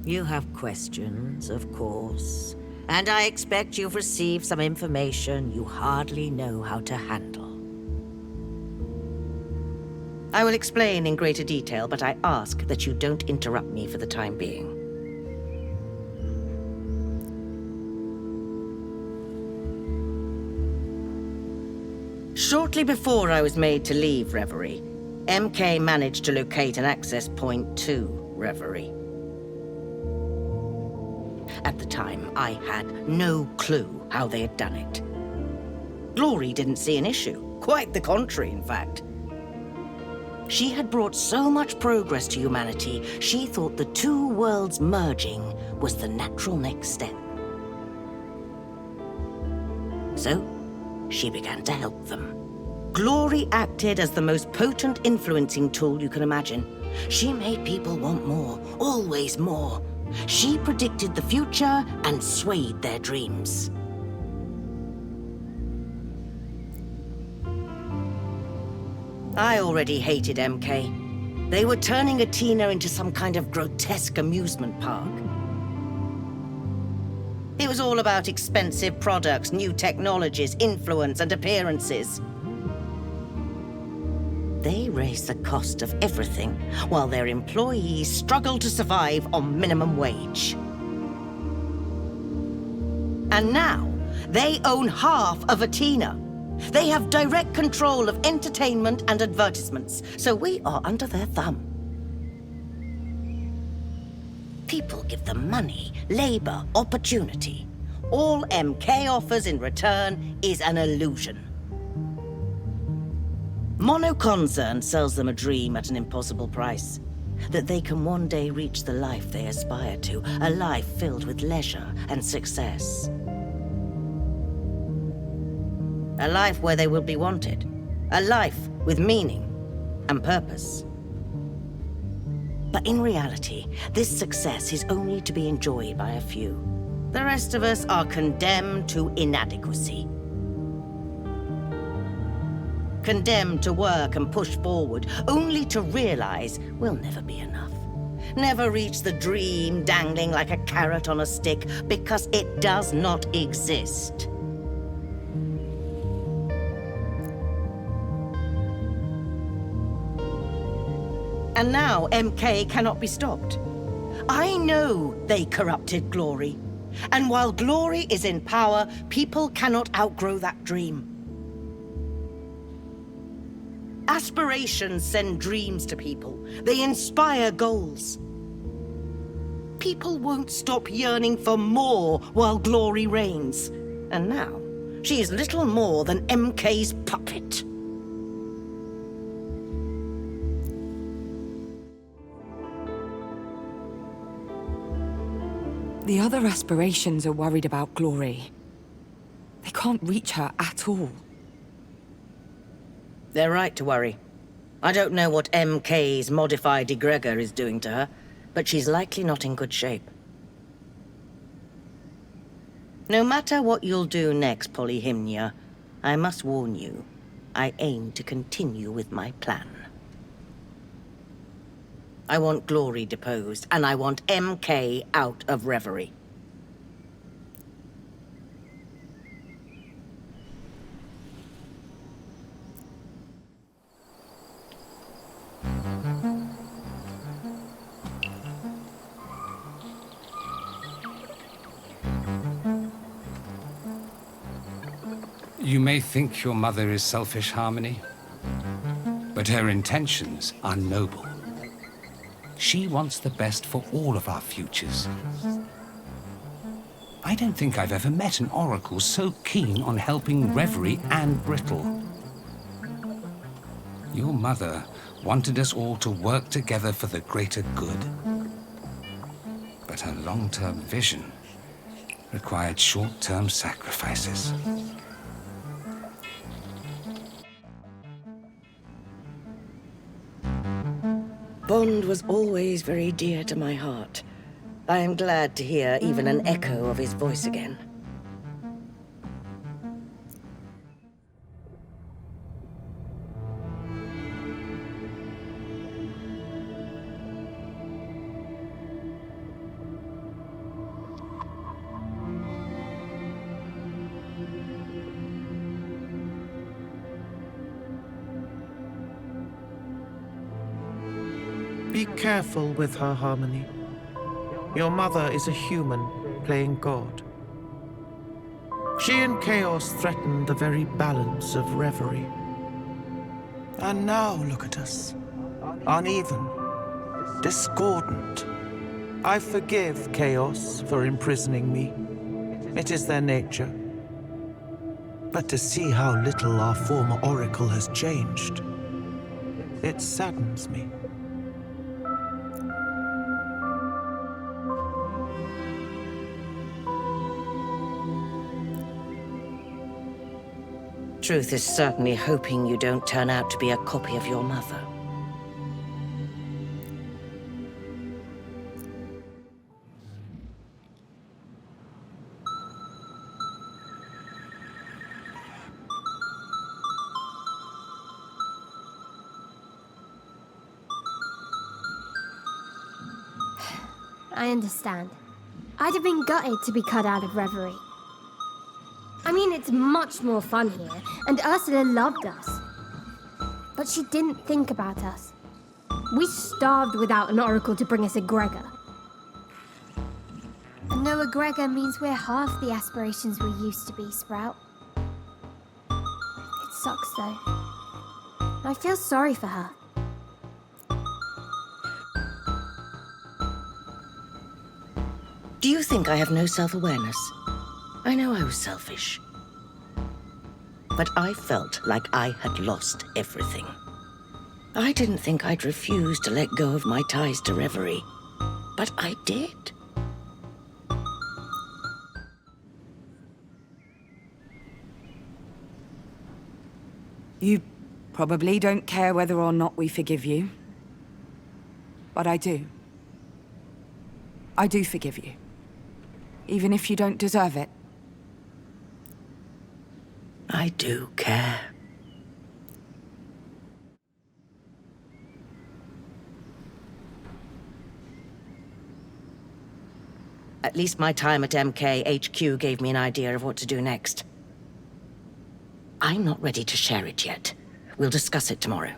You have questions, of course, and I expect you've received some information you hardly know how to handle. I will explain in greater detail, but I ask that you don't interrupt me for the time being. Shortly before I was made to leave Reverie, MK managed to locate an access point to Reverie. At the time, I had no clue how they had done it. Glory didn't see an issue. Quite the contrary, in fact. She had brought so much progress to humanity, she thought the two worlds merging was the natural next step. So, she began to help them. Glory acted as the most potent influencing tool you can imagine. She made people want more, always more. She predicted the future and swayed their dreams. I already hated MK. They were turning Athena into some kind of grotesque amusement park. It was all about expensive products, new technologies, influence, and appearances. They raised the cost of everything, while their employees struggled to survive on minimum wage. And now, they own half of Athena. They have direct control of entertainment and advertisements, so we are under their thumb. People give them money, labor, opportunity. All MK offers in return is an illusion. Monoconcern sells them a dream at an impossible price. That they can one day reach the life they aspire to, a life filled with leisure and success. A life where they will be wanted. A life with meaning and purpose. But in reality, this success is only to be enjoyed by a few. The rest of us are condemned to inadequacy. Condemned to work and push forward, only to realize we'll never be enough. Never reach the dream dangling like a carrot on a stick, because it does not exist. And now MK cannot be stopped. I know they corrupted Glory. And while Glory is in power, people cannot outgrow that dream. Aspirations send dreams to people. They inspire goals. People won't stop yearning for more while Glory reigns. And now, she is little more than MK's puppet. The other aspirations are worried about Glory. They can't reach her at all. They're right to worry. I don't know what MK's modified egregor is doing to her, but she's likely not in good shape. No matter what you'll do next, Polyhymnia, I must warn you, I aim to continue with my plan. I want Glory deposed, and I want MK out of Reverie. You may think your mother is selfish, Harmony, but her intentions are noble. She wants the best for all of our futures. I don't think I've ever met an oracle so keen on helping Reverie and Brittle. Your mother wanted us all to work together for the greater good. But her long-term vision required short-term sacrifices. Bond was always very dear to my heart. I am glad to hear even an echo of his voice again. Be careful with her, Harmony. Your mother is a human playing God. She and Chaos threaten the very balance of Reverie. And now look at us. Uneven. Discordant. I forgive Chaos for imprisoning me. It is their nature. But to see how little our former Oracle has changed, it saddens me. Truth is certainly hoping you don't turn out to be a copy of your mother. I understand. I'd have been gutted to be cut out of Reverie. I mean, it's much more fun here, and Ursula loved us. But she didn't think about us. We starved without an Oracle to bring us a Gregor. And no Gregor means we're half the aspirations we used to be, Sprout. It sucks, though. I feel sorry for her. Do you think I have no self-awareness? I know I was selfish. But I felt like I had lost everything. I didn't think I'd refuse to let go of my ties to Reverie, but I did. You probably don't care whether or not we forgive you. But I do. I do forgive you. Even if you don't deserve it. I do care. At least my time at MK HQ gave me an idea of what to do next. I'm not ready to share it yet. We'll discuss it tomorrow.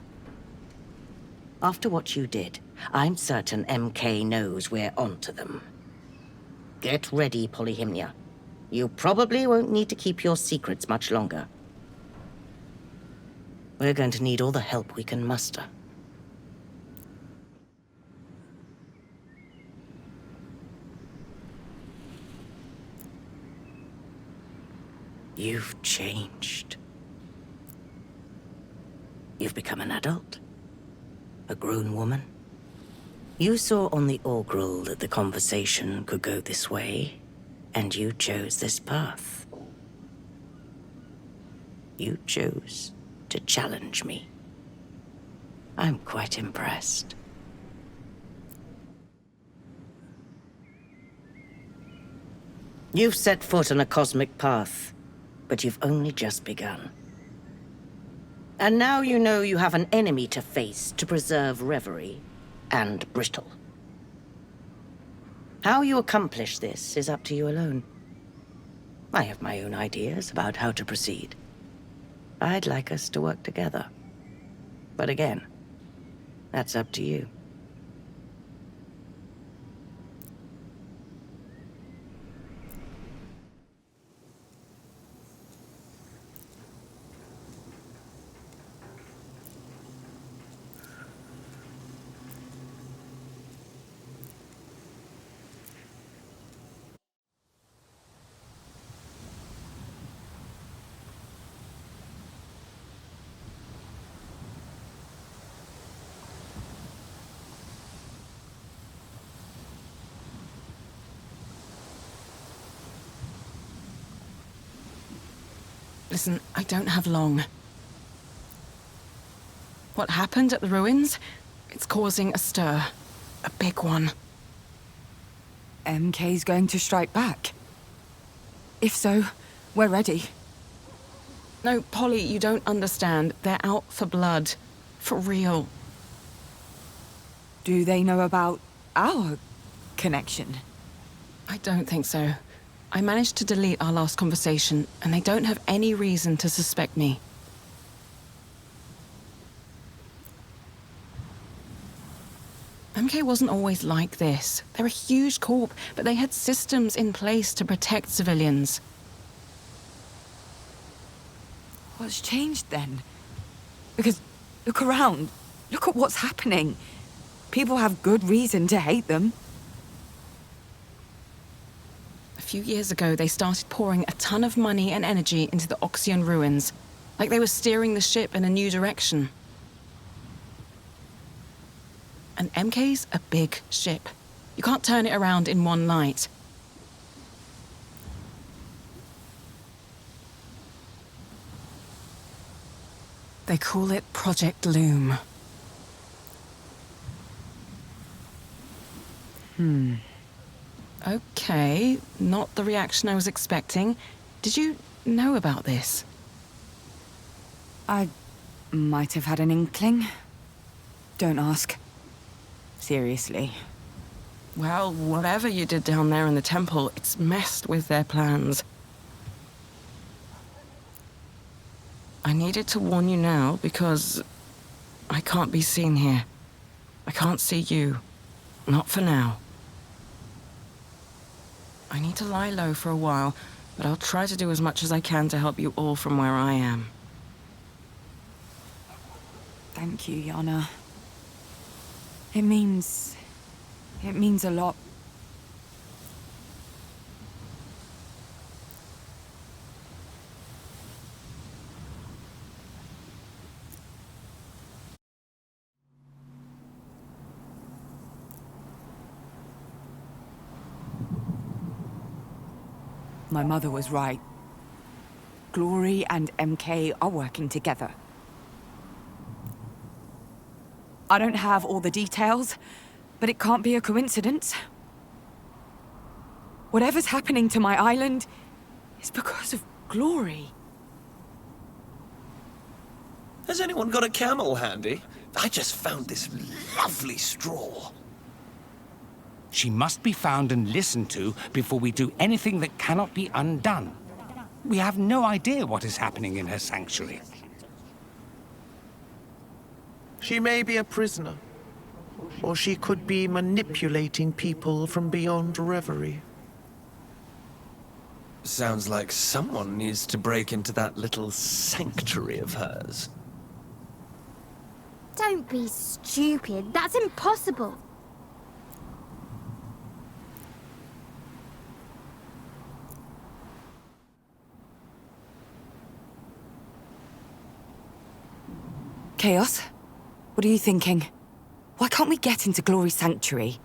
After what you did, I'm certain MK knows we're onto them. Get ready, Polyhymnia. You probably won't need to keep your secrets much longer. We're going to need all the help we can muster. You've changed. You've become an adult. A grown woman. You saw on the Augural that the conversation could go this way, and you chose this path. You chose to challenge me. I'm quite impressed. You've set foot on a cosmic path, but you've only just begun. And now you know you have an enemy to face to preserve Reverie and Brittle. How you accomplish this is up to you alone. I have my own ideas about how to proceed. I'd like us to work together. But again, that's up to you. Listen, I don't have long. What happened at the ruins? It's causing a stir. A big one. MK's going to strike back. If so, we're ready. No, Polly, you don't understand. They're out for blood. For real. Do they know about our connection? I don't think so. I managed to delete our last conversation, and they don't have any reason to suspect me. MK wasn't always like this. They're a huge corp, but they had systems in place to protect civilians. What's changed then? Because look around. Look at what's happening. People have good reason to hate them. A few years ago, they started pouring a ton of money and energy into the Oxian ruins, like they were steering the ship in a new direction. And MK's a big ship. You can't turn it around in one night. They call it Project Loom. Okay, not the reaction I was expecting. Did you know about this? I might have had an inkling. Don't ask. Seriously. Well, whatever you did down there in the temple, it's messed with their plans. I needed to warn you now because I can't be seen here. I can't see you. Not for now. I need to lie low for a while, but I'll try to do as much as I can to help you all from where I am. Thank you, Yana. It means a lot. My mother was right. Glory and MK are working together. I don't have all the details, but it can't be a coincidence. Whatever's happening to my island is because of Glory. Has anyone got a camel handy? I just found this lovely straw. She must be found and listened to before we do anything that cannot be undone. We have no idea what is happening in her sanctuary. She may be a prisoner, or she could be manipulating people from beyond Reverie. Sounds like someone needs to break into that little sanctuary of hers. Don't be stupid. That's impossible. Chaos? What are you thinking? Why can't we get into Glory's sanctuary?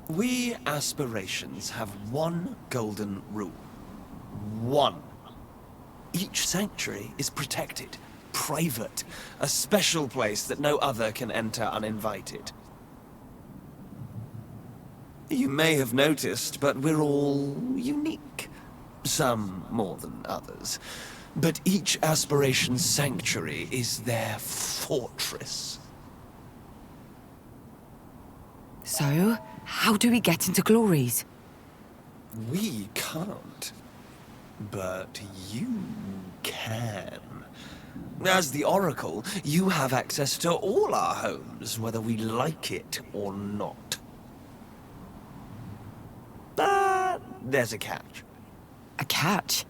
We aspirations have one golden rule. One. Each sanctuary is protected, private, a special place that no other can enter uninvited. You may have noticed, but we're all unique. Some more than others. But each aspiration's sanctuary is their fortress. So, how do we get into Glory's? We can't. But you can. As the Oracle, you have access to all our homes, whether we like it or not. But there's a catch. A catch?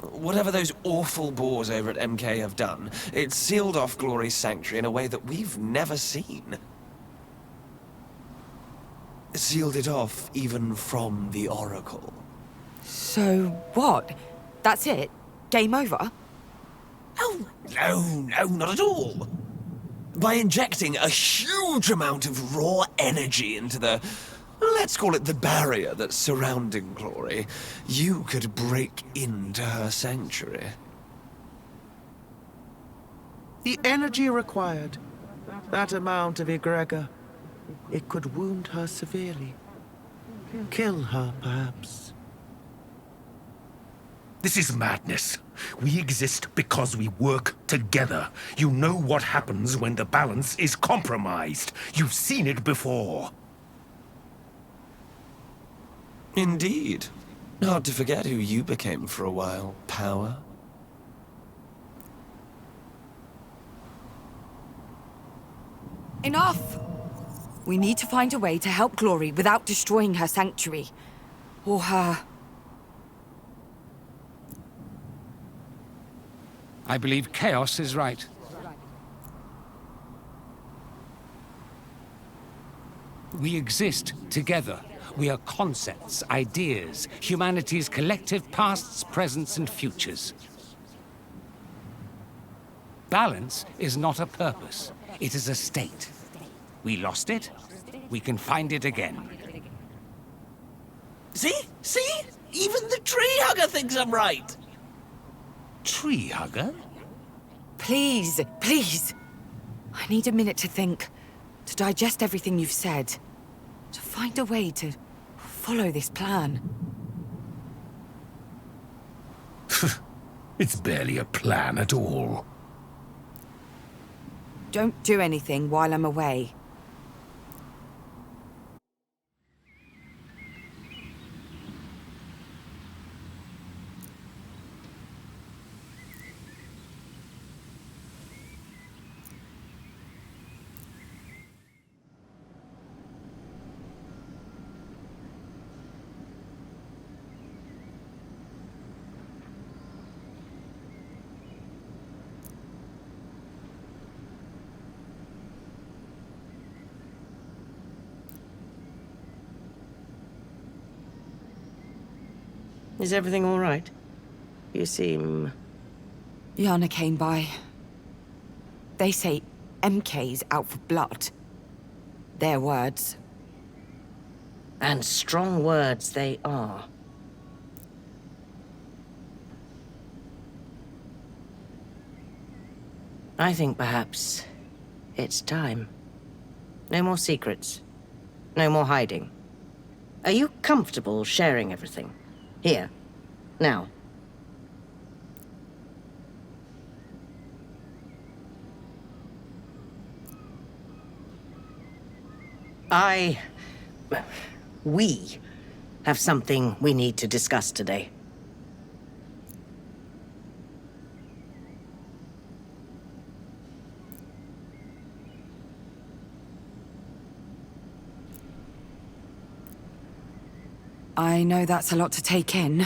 Whatever those awful boars over at MK have done, it's sealed off Glory's sanctuary in a way that we've never seen. Sealed it off even from the Oracle. So what? That's it? Game over? Oh, no, not at all. By injecting a huge amount of raw energy into the... let's call it the barrier that's surrounding Glory, you could break into her sanctuary. The energy required, that amount of egregor, it could wound her severely. Kill her, perhaps. This is madness. We exist because we work together. You know what happens when the balance is compromised. You've seen it before. Indeed. Hard to forget who you became for a while, Power. Enough! We need to find a way to help Glory without destroying her sanctuary. Or her... I believe Chaos is right. We exist together. We are concepts, ideas, humanity's collective pasts, presents, and futures. Balance is not a purpose. It is a state. We lost it. We can find it again. See? See? Even the tree hugger thinks I'm right. Tree hugger? Please, please. I need a minute to think, to digest everything you've said, to find a way to follow this plan. It's barely a plan at all. Don't do anything while I'm away. Is everything all right? You seem... Yana came by. They say MK's out for blood. Their words. And strong words they are. I think perhaps it's time. No more secrets. No more hiding. Are you comfortable sharing everything? Here. Now. We have something we need to discuss today. I know that's a lot to take in,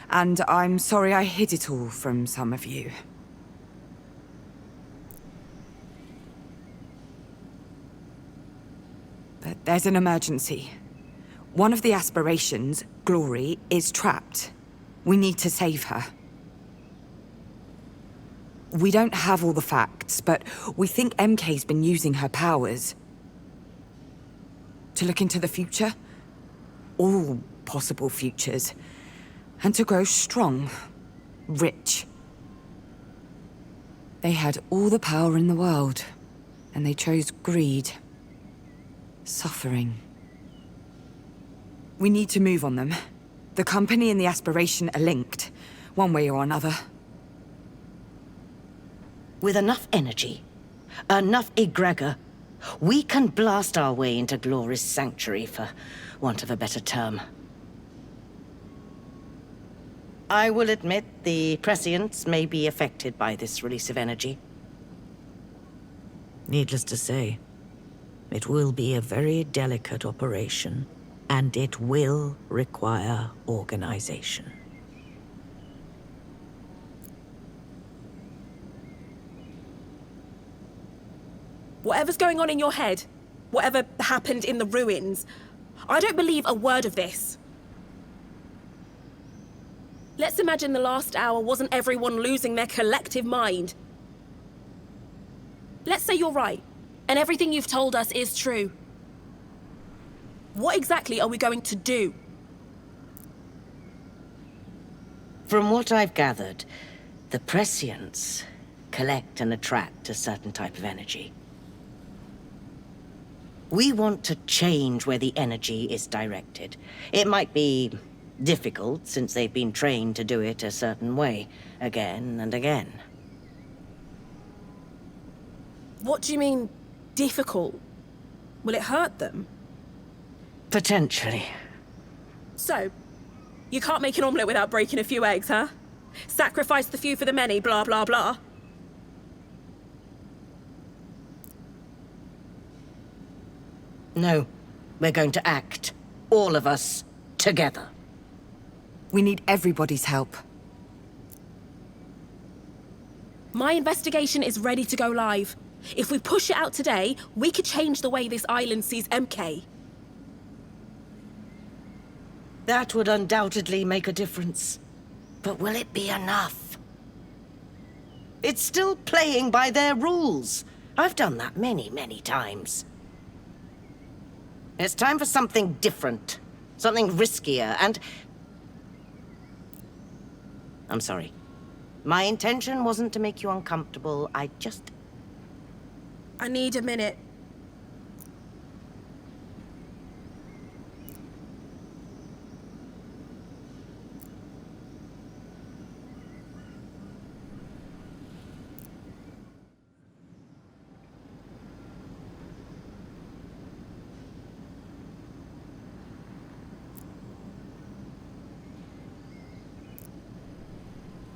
and I'm sorry I hid it all from some of you. But there's an emergency. One of the aspirations, Glory, is trapped. We need to save her. We don't have all the facts, but we think MK's been using her powers to look into the future. All possible futures. And to grow strong, rich. They had all the power in the world, and they chose greed. Suffering. We need to move on them. The company and the aspiration are linked, one way or another. With enough energy, enough egregor, we can blast our way into Glory's sanctuary, for want of a better term. I will admit the prescients may be affected by this release of energy. Needless to say, it will be a very delicate operation, and it will require organization. Whatever's going on in your head, whatever happened in the ruins, I don't believe a word of this. Let's imagine the last hour wasn't everyone losing their collective mind. Let's say you're right, and everything you've told us is true. What exactly are we going to do? From what I've gathered, the prescients collect and attract a certain type of energy. We want to change where the energy is directed. It might be difficult, since they've been trained to do it a certain way, again and again. What do you mean, difficult? Will it hurt them? Potentially. So, you can't make an omelette without breaking a few eggs, huh? Sacrifice the few for the many, blah, blah, blah. No, we're going to act. All of us, together. We need everybody's help. My investigation is ready to go live. If we push it out today, we could change the way this island sees MK. That would undoubtedly make a difference. But will it be enough? It's still playing by their rules. I've done that many, many times. It's time for something different. Something riskier, and... I'm sorry. My intention wasn't to make you uncomfortable. I need a minute.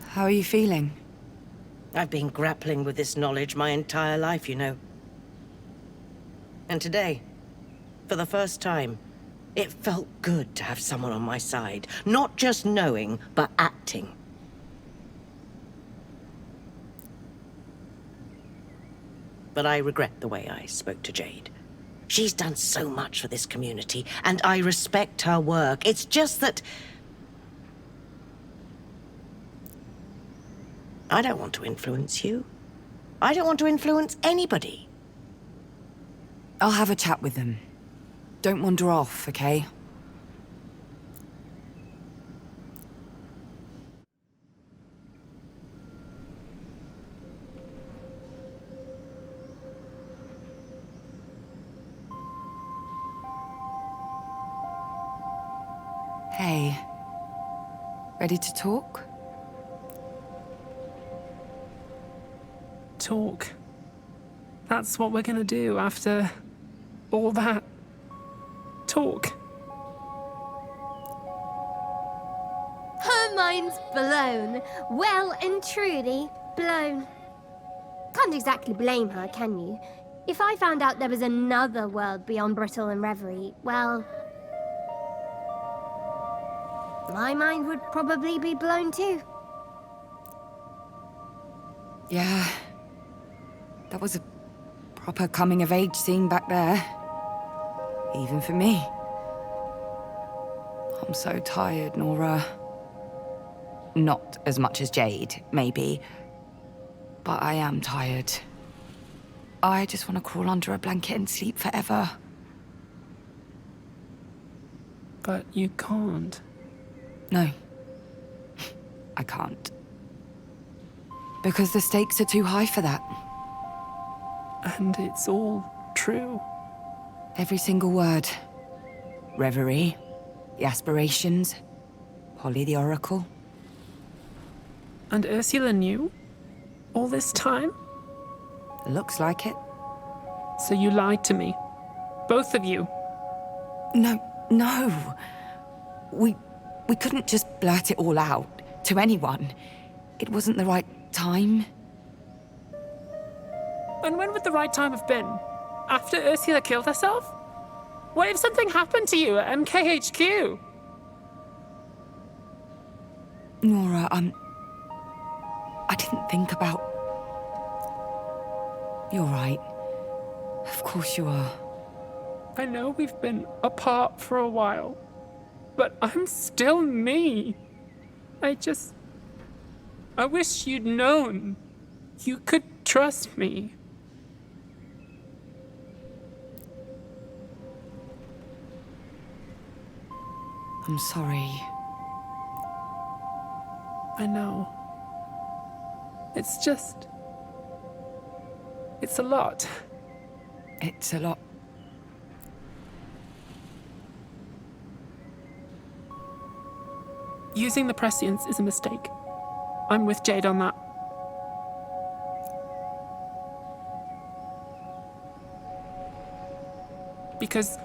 How are you feeling? I've been grappling with this knowledge my entire life, you know. And today, for the first time, it felt good to have someone on my side. Not just knowing, but acting. But I regret the way I spoke to Jade. She's done so much for this community, and I respect her work. It's just that... I don't want to influence you. I don't want to influence anybody. I'll have a chat with them. Don't wander off, okay? Hey. Ready to talk? Talk. That's what we're gonna do after all that. Talk. Her mind's blown. Well and truly blown. Can't exactly blame her, can you? If I found out there was another world beyond Brittle and Reverie, well... my mind would probably be blown too. Yeah. That was a proper coming-of-age scene back there. Even for me. I'm so tired, Nora. Not as much as Jade, maybe. But I am tired. I just want to crawl under a blanket and sleep forever. But you can't. No. I can't. Because the stakes are too high for that. And it's all true. Every single word. Reverie, the aspirations, Polly the Oracle. And Ursula knew? All this time? Looks like it. So you lied to me. Both of you. No. We couldn't just blurt it all out to anyone. It wasn't the right time. And when would the right time have been? After Ursula killed herself? What if something happened to you at MKHQ? Nora, I didn't think about... You're right. Of course you are. I know we've been apart for a while, but I'm still me. I wish you'd known. You could trust me. I'm sorry. I know. It's a lot. It's a lot. Using the prescience is a mistake. I'm with Jade on that. Because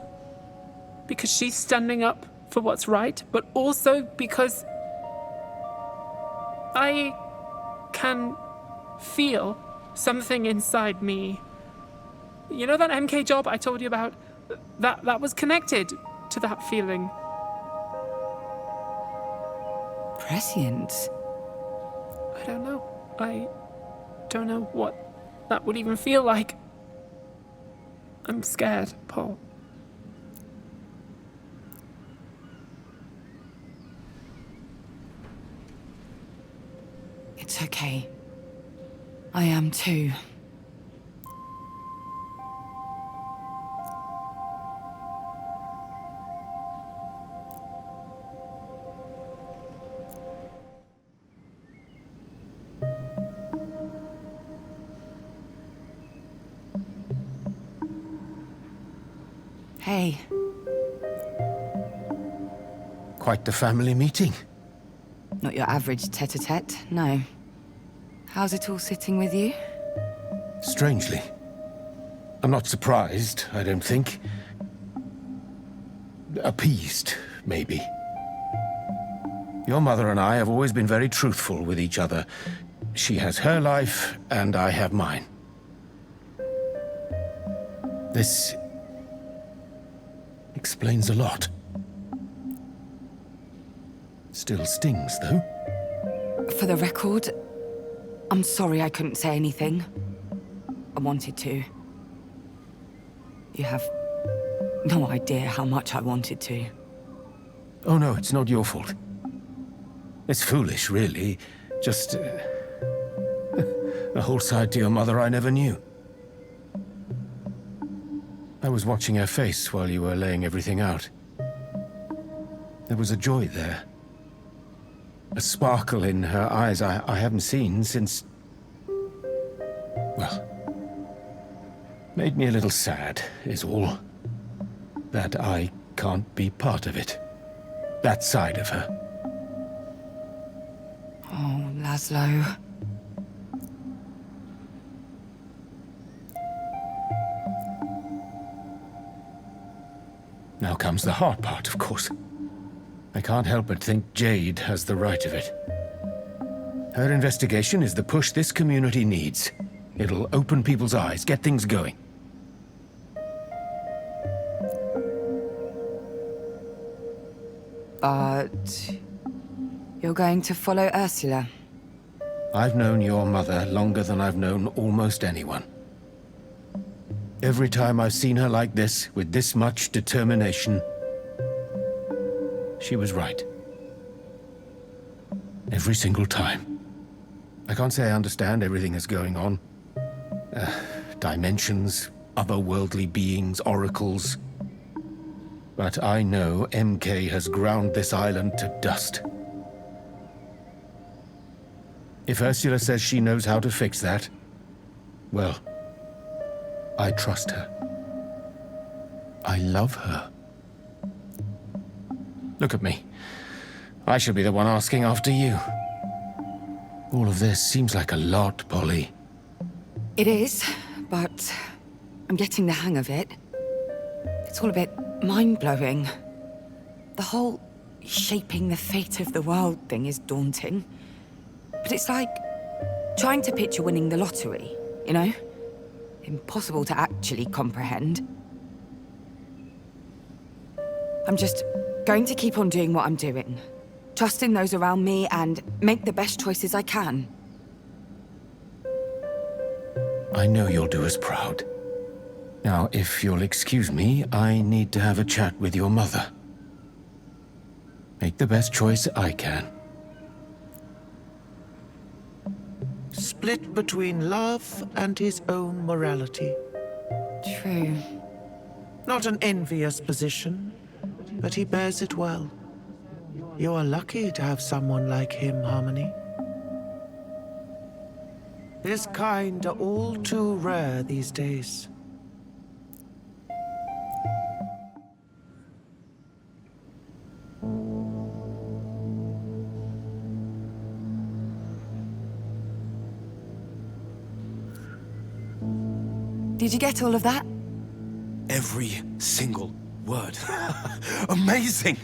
she's standing up for what's right, but also because I can feel something inside me. You know that MK job I told you about? that was connected to that feeling. Prescience? I don't know. I don't know what that would even feel like. I'm scared, Paul. It's okay. I am too. Hey. Quite the family meeting. Not your average tete-a-tete, no. How's it all sitting with you? Strangely. I'm not surprised, I don't think. Appeased, maybe. Your mother and I have always been very truthful with each other. She has her life, and I have mine. This explains a lot. Still stings, though. For the record, I'm sorry I couldn't say anything. I wanted to. You have no idea how much I wanted to. Oh no, it's not your fault. It's foolish, really. Just a whole side to your mother I never knew. I was watching her face while you were laying everything out. There was a joy there. A sparkle in her eyes I haven't seen since... Well... Made me a little sad, is all. That I can't be part of it. That side of her. Oh, Laszlo. Now comes the hard part, of course. I can't help but think Jade has the right of it. Her investigation is the push this community needs. It'll open people's eyes, get things going. But... you're going to follow Ursula? I've known your mother longer than I've known almost anyone. Every time I've seen her like this, with this much determination, she was right. Every single time. I can't say I understand everything that's going on. Dimensions, otherworldly beings, oracles. But I know MK has ground this island to dust. If Ursula says she knows how to fix that, well, I trust her. I love her. Look at me. I should be the one asking after you. All of this seems like a lot, Polly. It is, but I'm getting the hang of it. It's all a bit mind-blowing. The whole shaping the fate of the world thing is daunting. But it's like trying to picture winning the lottery, you know? Impossible to actually comprehend. I'm just going to keep on doing what I'm doing. Trust in those around me and make the best choices I can. I know you'll do us proud. Now, if you'll excuse me, I need to have a chat with your mother. Make the best choice I can. Split between love and his own morality. True. Not an envious position, but he bears it well. You are lucky to have someone like him, Harmony. His kind are all too rare these days. Did you get all of that? Every single word. Amazing!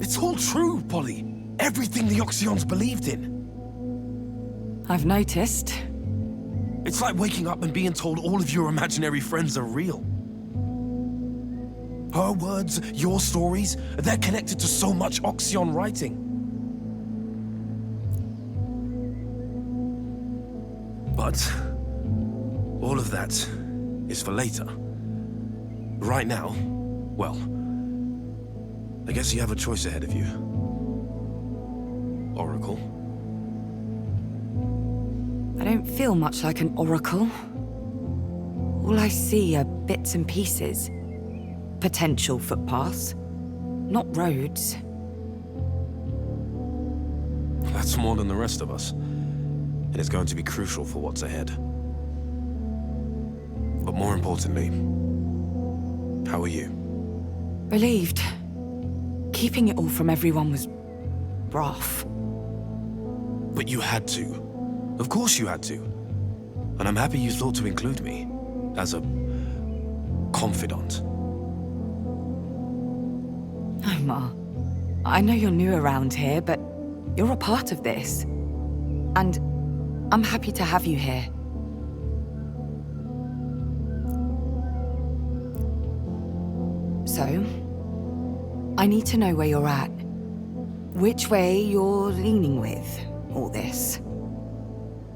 It's all true, Polly. Everything the Oxyons believed in. I've noticed. It's like waking up and being told all of your imaginary friends are real. Her words, your stories, they're connected to so much Oxyon writing. But all of that is for later. Right now, well, I guess you have a choice ahead of you. Oracle. I don't feel much like an oracle. All I see are bits and pieces. Potential footpaths, not roads. That's more than the rest of us. And it's going to be crucial for what's ahead. But more importantly, how are you? Relieved. Keeping it all from everyone was rough. But you had to. Of course you had to. And I'm happy you thought to include me as a confidant. Oh, Ma. I know you're new around here, but you're a part of this. And I'm happy to have you here. So, I need to know where you're at. Which way you're leaning with all this.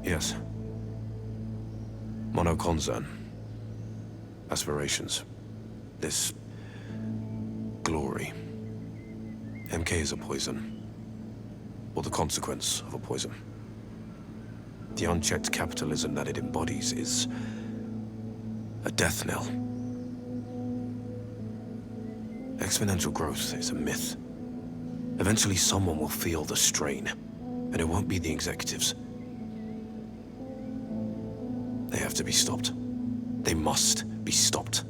Yes. Monoconcern. Aspirations. This glory. MK is a poison. Or the consequence of a poison. The unchecked capitalism that it embodies is a death knell. Exponential growth is a myth. Eventually someone will feel the strain, and it won't be the executives. They have to be stopped. They must be stopped.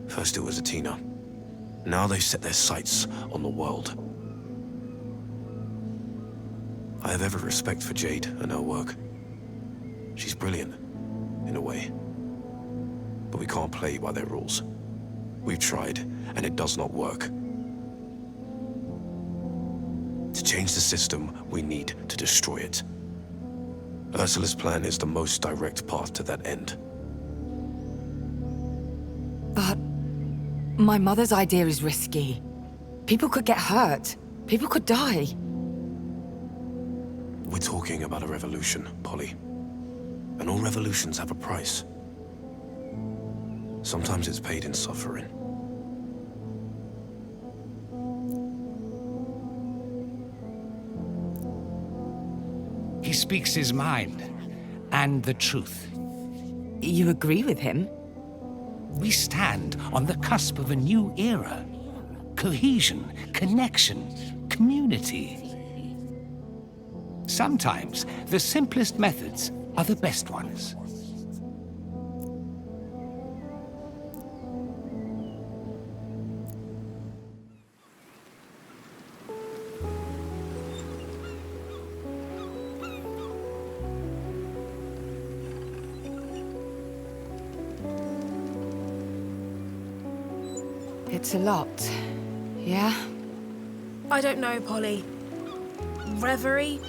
First it was Athena. Now they've set their sights on the world. I have every respect for Jade and her work. She's brilliant, in a way. But we can't play by their rules. We've tried, and it does not work. To change the system, we need to destroy it. Ursula's plan is the most direct path to that end. But my mother's idea is risky. People could get hurt. People could die. We're talking about a revolution, Polly. And all revolutions have a price. Sometimes it's paid in suffering. He speaks his mind, and the truth. You agree with him? We stand on the cusp of a new era. Cohesion, connection, community. Sometimes the simplest methods are the best ones. It's a lot, yeah? I don't know, Polly. Reverie,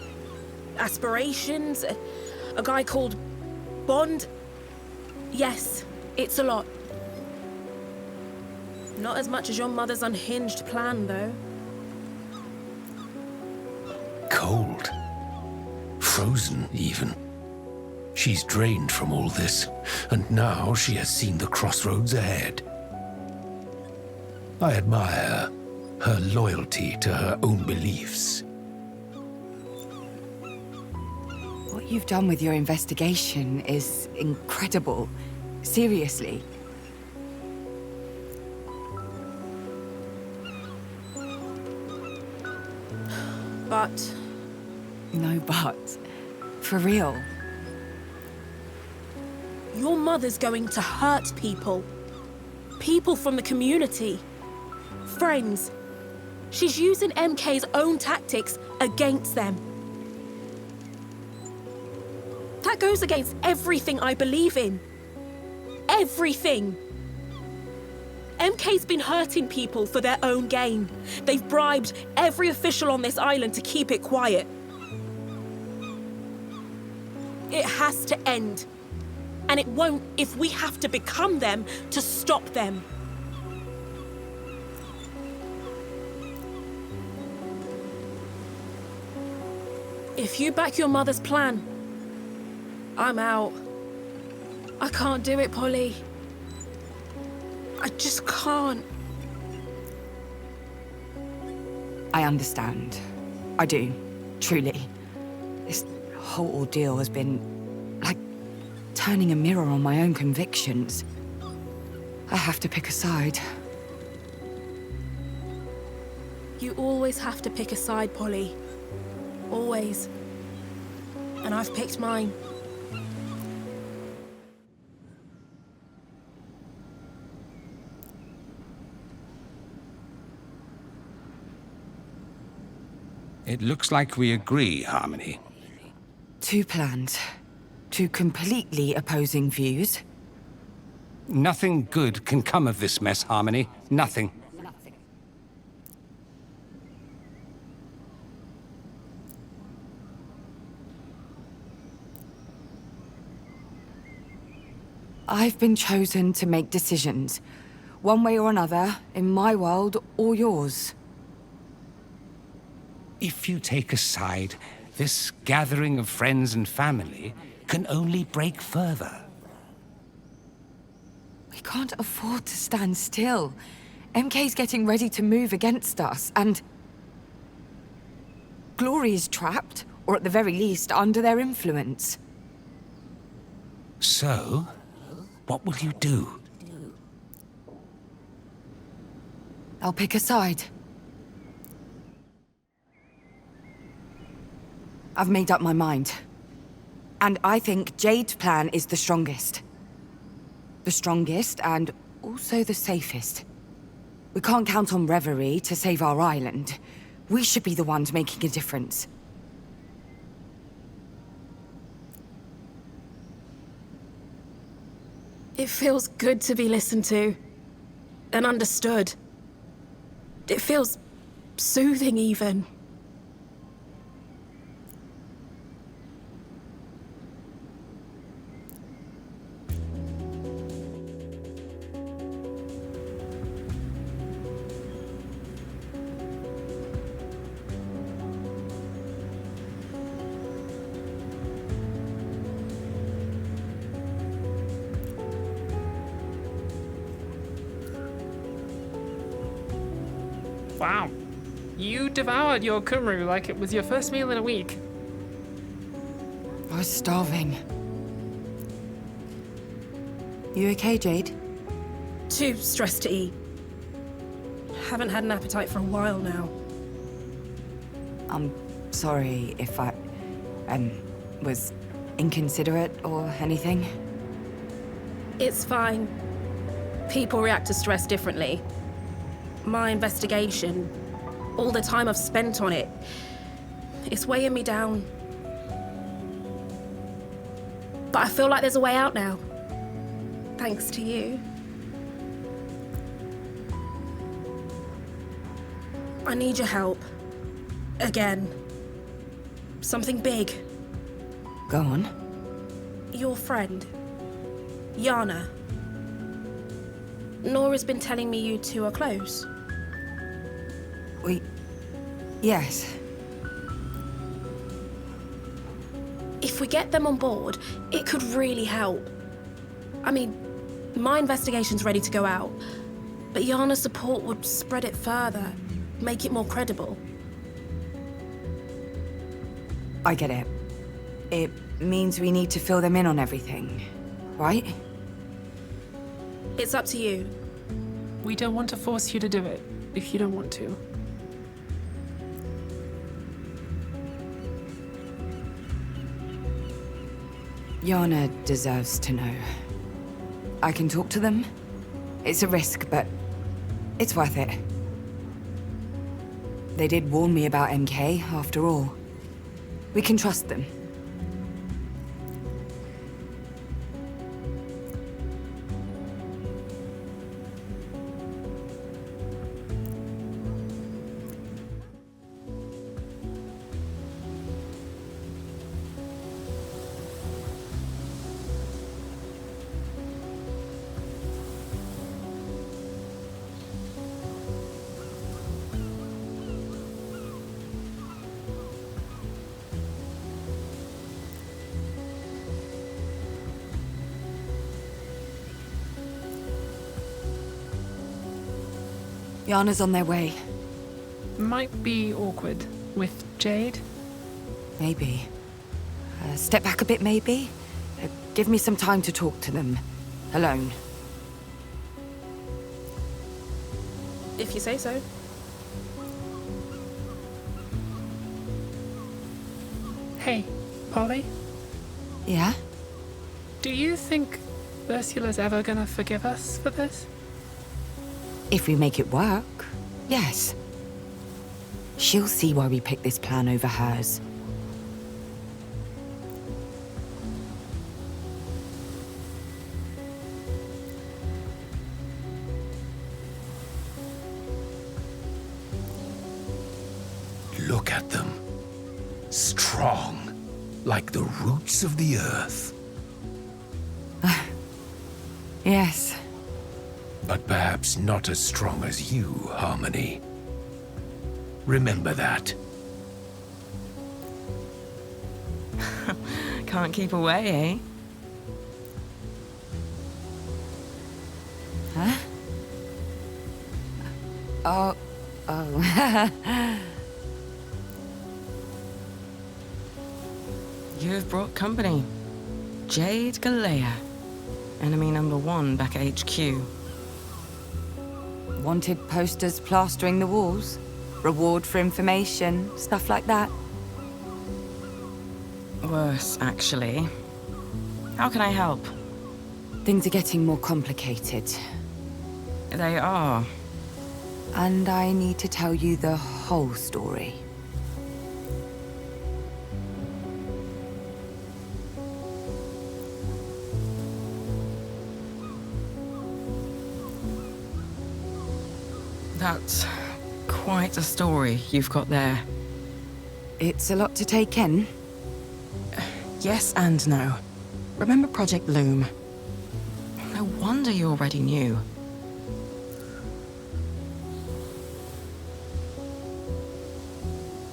aspirations, a guy called Bond. Yes, it's a lot. Not as much as your mother's unhinged plan, though. Cold. Frozen, even. She's drained from all this, and now she has seen the crossroads ahead. I admire her loyalty to her own beliefs. What you've done with your investigation is incredible. Seriously. But... No but. For real. Your mother's going to hurt people. People from the community. Friends. She's using MK's own tactics against them. That goes against everything I believe in. Everything. MK's been hurting people for their own gain. They've bribed every official on this island to keep it quiet. It has to end. And it won't if we have to become them to stop them. If you back your mother's plan, I'm out. I can't do it, Polly. I just can't. I understand. I do, truly. This whole ordeal has been like turning a mirror on my own convictions. I have to pick a side. You always have to pick a side, Polly. Always. And I've picked mine. It looks like we agree, Harmony. Two plans. Two completely opposing views. Nothing good can come of this mess, Harmony. Nothing. I've been chosen to make decisions, one way or another, in my world or yours. If you take a side, this gathering of friends and family can only break further. We can't afford to stand still. MK's getting ready to move against us, and Glory is trapped, or at the very least, under their influence. So, what will you do? I'll pick a side. I've made up my mind. And I think Jade's plan is the strongest. The strongest and also the safest. We can't count on Reverie to save our island. We should be the ones making a difference. It feels good to be listened to and understood. It feels soothing, even. Wow. You devoured your kumru like it was your first meal in a week. I was starving. You okay, Jade? Too stressed to eat. Haven't had an appetite for a while now. I'm sorry if I, was inconsiderate or anything. It's fine. People react to stress differently. My investigation, all the time I've spent on it, it's weighing me down. But I feel like there's a way out now. Thanks to you. I need your help. Again. Something big. Go on. Your friend, Yana. Nora's been telling me you two are close. Yes. If we get them on board, it could really help. I mean, my investigation's ready to go out, but Yana's support would spread it further, make it more credible. I get it. It means we need to fill them in on everything, right? It's up to you. We don't want to force you to do it, if you don't want to. Yana deserves to know. I can talk to them. It's a risk, but it's worth it. They did warn me about MK, after all. We can trust them. Yana's on their way. Might be awkward with Jade. Maybe. Step back a bit, maybe? Give me some time to talk to them. Alone. If you say so. Hey, Polly, Yeah? do you think Ursula's ever gonna forgive us for this? If we make it work, yes. She'll see why we picked this plan over hers. Look at them. Strong, like the roots of the earth. Yes. But perhaps not as strong as you, Harmony. Remember that. Can't keep away, eh? Huh? Oh. You've brought company. Jade Galea. Enemy number 1 back at HQ. Wanted posters plastering the walls. Reward for information, stuff like that. Worse, actually. How can I help? Things are getting more complicated. They are. And I need to tell you the whole story. That's quite a story you've got there. It's a lot to take in. Yes and no. Remember Project Loom? No wonder you already knew.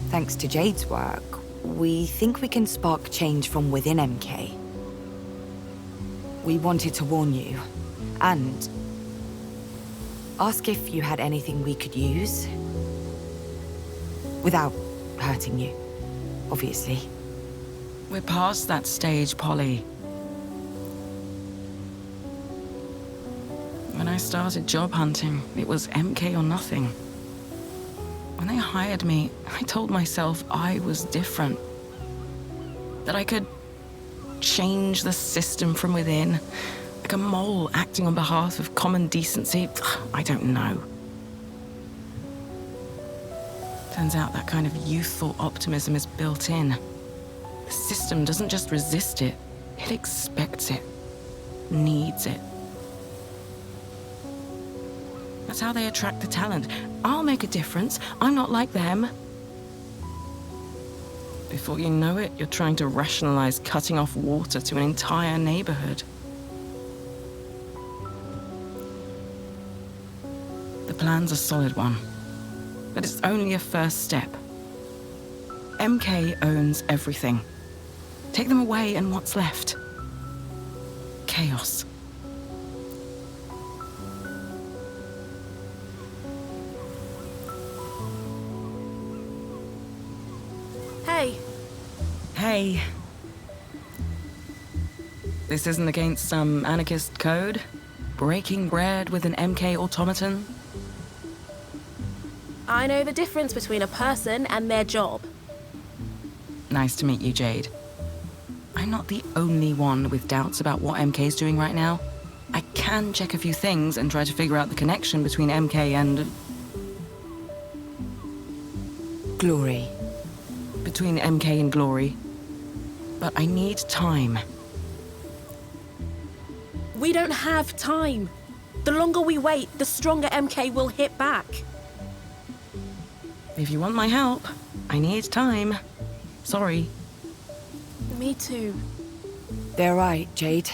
Thanks to Jade's work, we think we can spark change from within MK. We wanted to warn you, and ask if you had anything we could use. Without hurting you, obviously. We're past that stage, Polly. When I started job hunting, it was MK or nothing. When they hired me, I told myself I was different. That I could change the system from within. Like a mole acting on behalf of common decency. I don't know. Turns out that kind of youthful optimism is built in. The system doesn't just resist it, it expects it, needs it. That's how they attract the talent. I'll make a difference. I'm not like them. Before you know it, you're trying to rationalize cutting off water to an entire neighborhood. The plan's a solid one, but it's only a first step. MK owns everything. Take them away and what's left? Chaos. Hey. Hey. This isn't against some anarchist code? Breaking bread with an MK automaton? I know the difference between a person and their job. Nice to meet you, Jade. I'm not the only one with doubts about what MK's doing right now. I can check a few things and try to figure out the connection between MK and... Glory. Between MK and Glory. But I need time. We don't have time. The longer we wait, the stronger MK will hit back. If you want my help, I need time. Sorry. Me too. They're right, Jade.